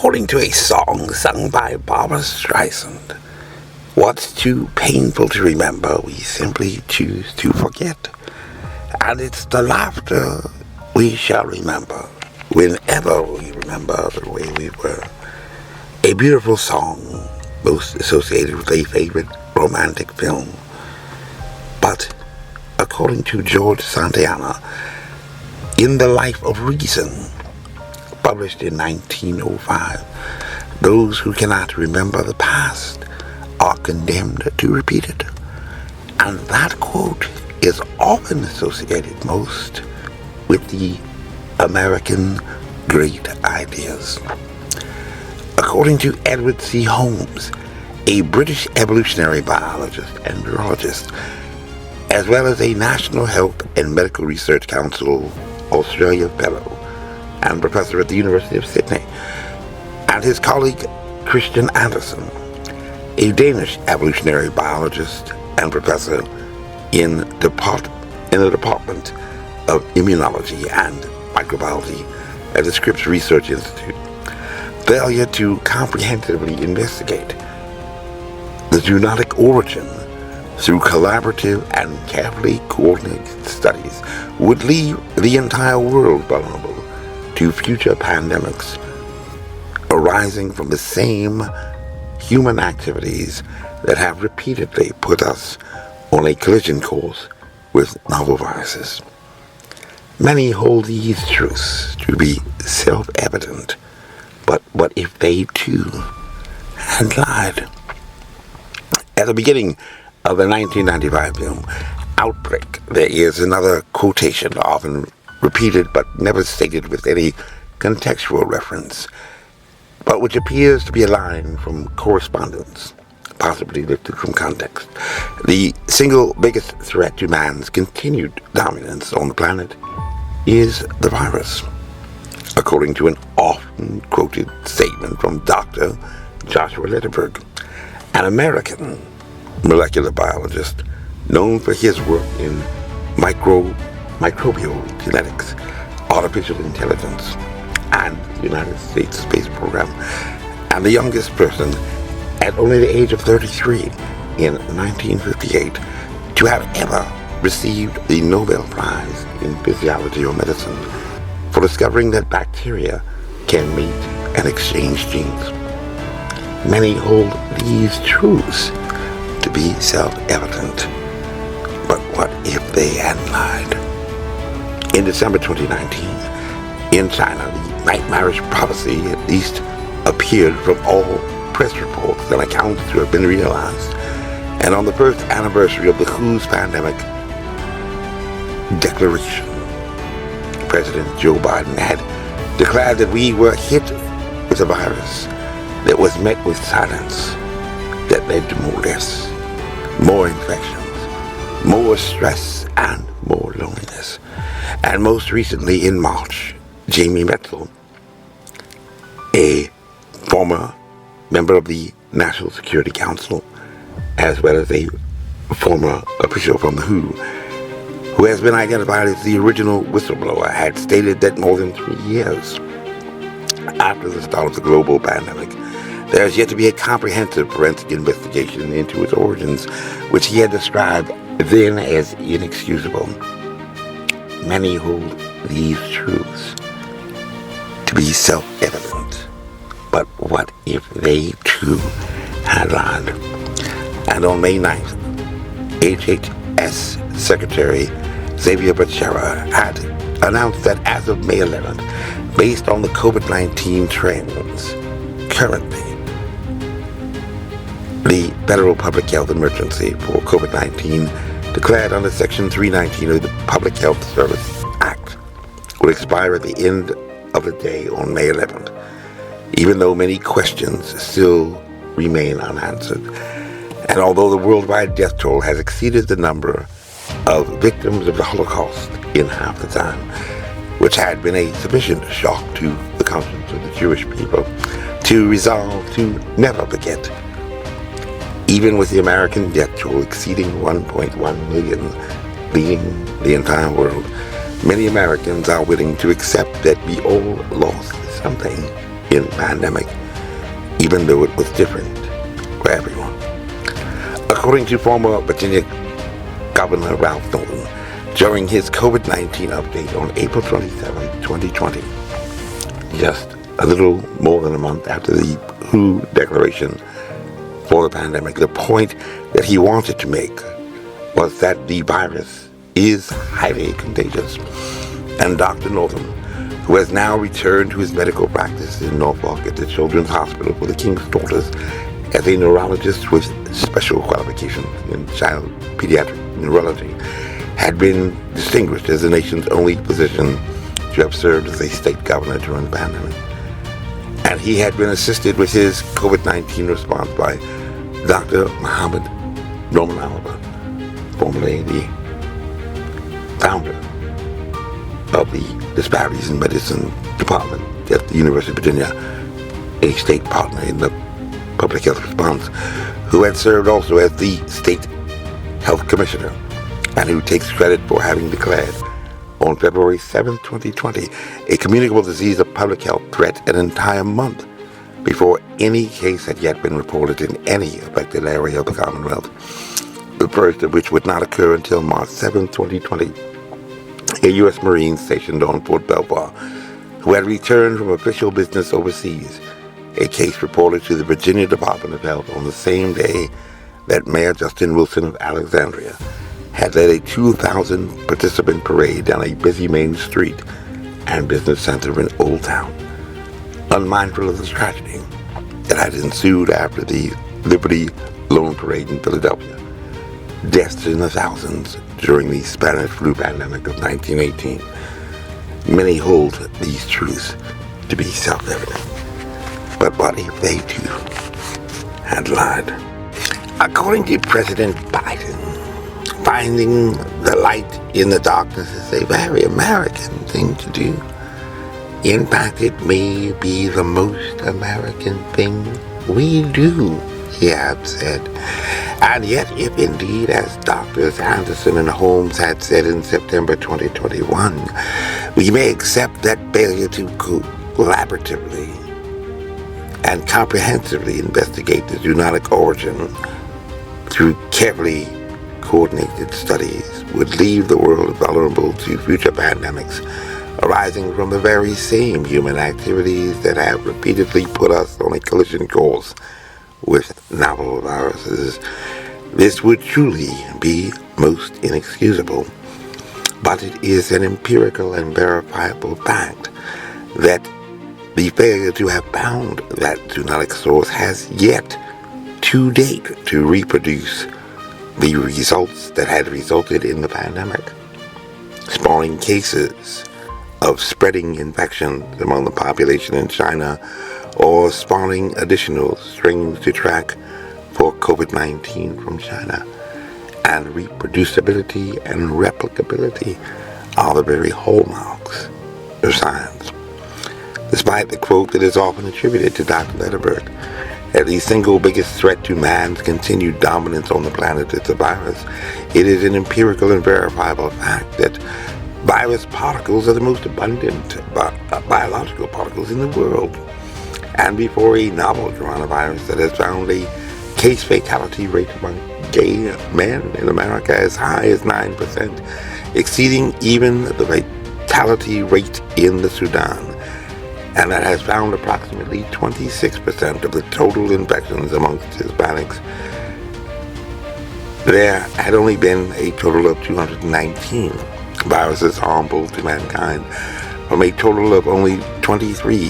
according to a song sung by Barbra Streisand. What's too painful to remember, we simply choose to forget. And it's the laughter we shall remember whenever we remember the way we were. A beautiful song, most associated with a favorite romantic film. But, according to George Santayana, in The Life of Reason, published in 1905, those who cannot remember the past are condemned to repeat it. And that quote is often associated most with the American great ideas. According to Edward C. Holmes, a British evolutionary biologist and neurologist, as well as a National Health and Medical Research Council Australia Fellow and professor at the University of Sydney, and his colleague Christian Andersen, a Danish evolutionary biologist and professor in the Department of Immunology and Microbiology at the Scripps Research Institute. Failure to comprehensively investigate the zoonotic origin through collaborative and carefully coordinated studies would leave the entire world vulnerable to future pandemics arising from the same human activities that have repeatedly put us on a collision course with novel viruses. Many hold these truths to be self-evident, but what if they too had lied? At the beginning of the 1995 film Outbreak, there is another quotation often repeated but never stated with any contextual reference, but which appears to be a line from correspondence, possibly lifted from context. The single biggest threat to man's continued dominance on the planet is the virus, according to an often quoted statement from Dr. Joshua Lederberg, an American molecular biologist known for his work in microbial genetics, artificial intelligence, and the United States Space Program, and the youngest person at only the age of 33 in 1958 to have ever received the Nobel Prize in Physiology or Medicine for discovering that bacteria can mate and exchange genes. Many hold these truths to be self-evident, but what if they had lied? In December 2019, in China, the nightmarish prophecy at least appeared from all press reports and accounts to have been realized. And on the first anniversary of the WHO's pandemic declaration, President Joe Biden had declared that we were hit with a virus that was met with silence, that led to more deaths, more infections, more stress, and more loneliness. And most recently in March, Jamie Metzl, a former member of the National Security Council, as well as a former official from the WHO, who has been identified as the original whistleblower, had stated that more than 3 years after the start of the global pandemic, there is yet to be a comprehensive forensic investigation into its origins, which he had described then as inexcusable. Many hold these truths to be self-evident, but what if they too had lied? And on May 9th, HHS Secretary Xavier Becerra had announced that as of May 11th, based on the COVID-19 trends currently, the Federal Public Health Emergency for COVID-19 declared under Section 319 of the Public Health Service Act would expire at the end of the day on May 11th, even though many questions still remain unanswered. And although the worldwide death toll has exceeded the number of victims of the Holocaust in half the time, which had been a sufficient shock to the conscience of the Jewish people to resolve to never forget, even with the American death toll exceeding 1.1 million, leading the entire world, many Americans are willing to accept that we all lost something in the pandemic, even though it was different for everyone. According to former Virginia Governor Ralph Northam, during his COVID-19 update on April 27, 2020, just a little more than a month after the WHO declaration for the pandemic, the point that he wanted to make was that the virus is highly contagious. And Dr. Northam, who has now returned to his medical practice in Norfolk at the Children's Hospital for the King's Daughters as a neurologist with special qualifications in child pediatric neurology, had been distinguished as the nation's only physician to have served as a state governor during the pandemic. And he had been assisted with his COVID-19 response by Dr. Muhammad Norman Oliver, formerly the founder of the Disparities in Medicine Department at the University of Virginia, a state partner in the public health response, who had served also as the state health commissioner, and who takes credit for having declared on February 7, 2020, a communicable disease of public health threat an entire month before any case had yet been reported in any affected area of the Commonwealth, the first of which would not occur until March 7, 2020. A U.S. Marine stationed on Fort Belvoir, who had returned from official business overseas, a case reported to the Virginia Department of Health on the same day that Mayor Justin Wilson of Alexandria had led a 2,000 participant parade down a busy main street and business center in Old Town, unmindful of the tragedy that had ensued after the Liberty Loan Parade in Philadelphia. Deaths in the thousands during the Spanish flu pandemic of 1918. Many hold these truths to be self-evident. But what if they too had lied? According to President Biden, finding the light in the darkness is a very American thing to do. In fact, it may be the most American thing we do, he had said. And yet, if indeed, as Doctors Anderson and Holmes had said in September 2021, we may accept that failure to collaboratively and comprehensively investigate the zoonotic origin through carefully coordinated studies would leave the world vulnerable to future pandemics arising from the very same human activities that have repeatedly put us on a collision course with novel viruses. This would truly be most inexcusable, but it is an empirical and verifiable fact that the failure to have found that zoonotic source has yet to date to reproduce the results that had resulted in the pandemic, spawning cases of spreading infections among the population in China, or spawning additional strings to track for COVID-19 from China. And reproducibility and replicability are the very hallmarks of science. Despite the quote that is often attributed to Dr. Lederberg, that the single biggest threat to man's continued dominance on the planet is the virus, it is an empirical and verifiable fact that virus particles are the most abundant biological particles in the world. And before a novel coronavirus that has found a case fatality rate among gay men in America as high as 9%, exceeding even the fatality rate in the Sudan, and that has found approximately 26% of the total infections amongst Hispanics, there had only been a total of 219 viruses harmful to mankind from a total of only 23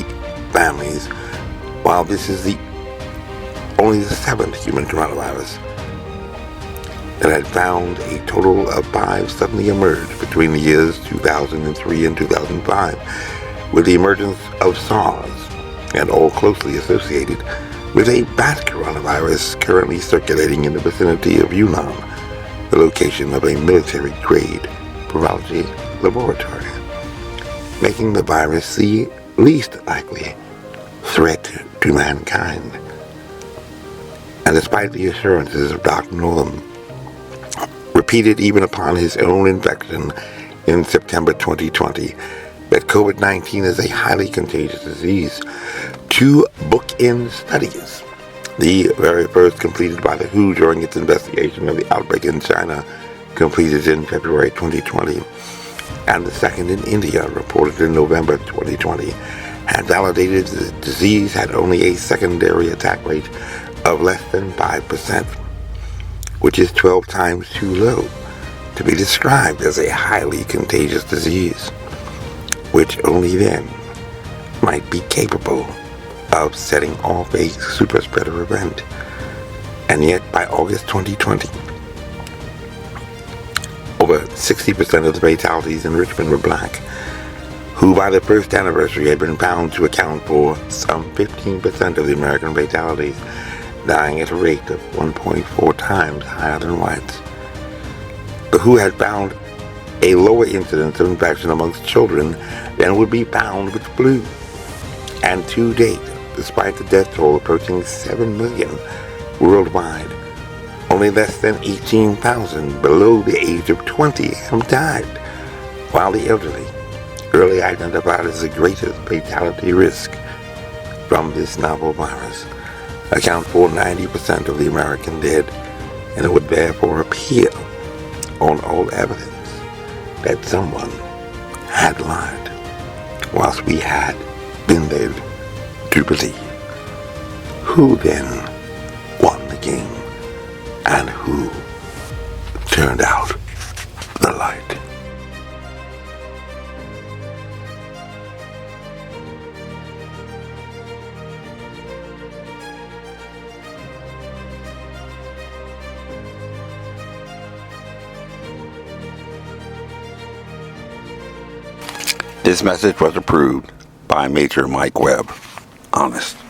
families, while this is only the 7th human coronavirus that had found a total of 5 suddenly emerged between the years 2003 and 2005, with the emergence of SARS, and all closely associated with a bat coronavirus currently circulating in the vicinity of Yunnan, the location of a military-grade virology laboratory, making the virus the least likely threat to mankind. And despite the assurances of Dr. Northam, repeated even upon his own infection in September 2020, that COVID-19 is a highly contagious disease, two bookend studies. The very first completed by the WHO during its investigation of the outbreak in China, completed in February 2020, and the second in India, reported in November 2020, had validated the disease had only a secondary attack rate of less than 5%, which is 12 times too low to be described as a highly contagious disease, which only then might be capable of setting off a super spreader event. And yet, by August 2020, over 60% of the fatalities in Richmond were black, who by the first anniversary had been found to account for some 15% of the American fatalities, dying at a rate of 1.4 times higher than whites. The WHO had found a lower incidence of infection amongst children than would be found with flu. And to date, despite the death toll approaching 7 million worldwide, only less than 18,000 below the age of 20 have died, while the elderly, early identified as the greatest fatality risk from this novel virus, account for 90% of the American dead, and it would therefore appear on all evidence that someone had lied, whilst we had been led to believe. Who then won the game, and who turned out the light? This message was approved by Major Mike Webb. Honest.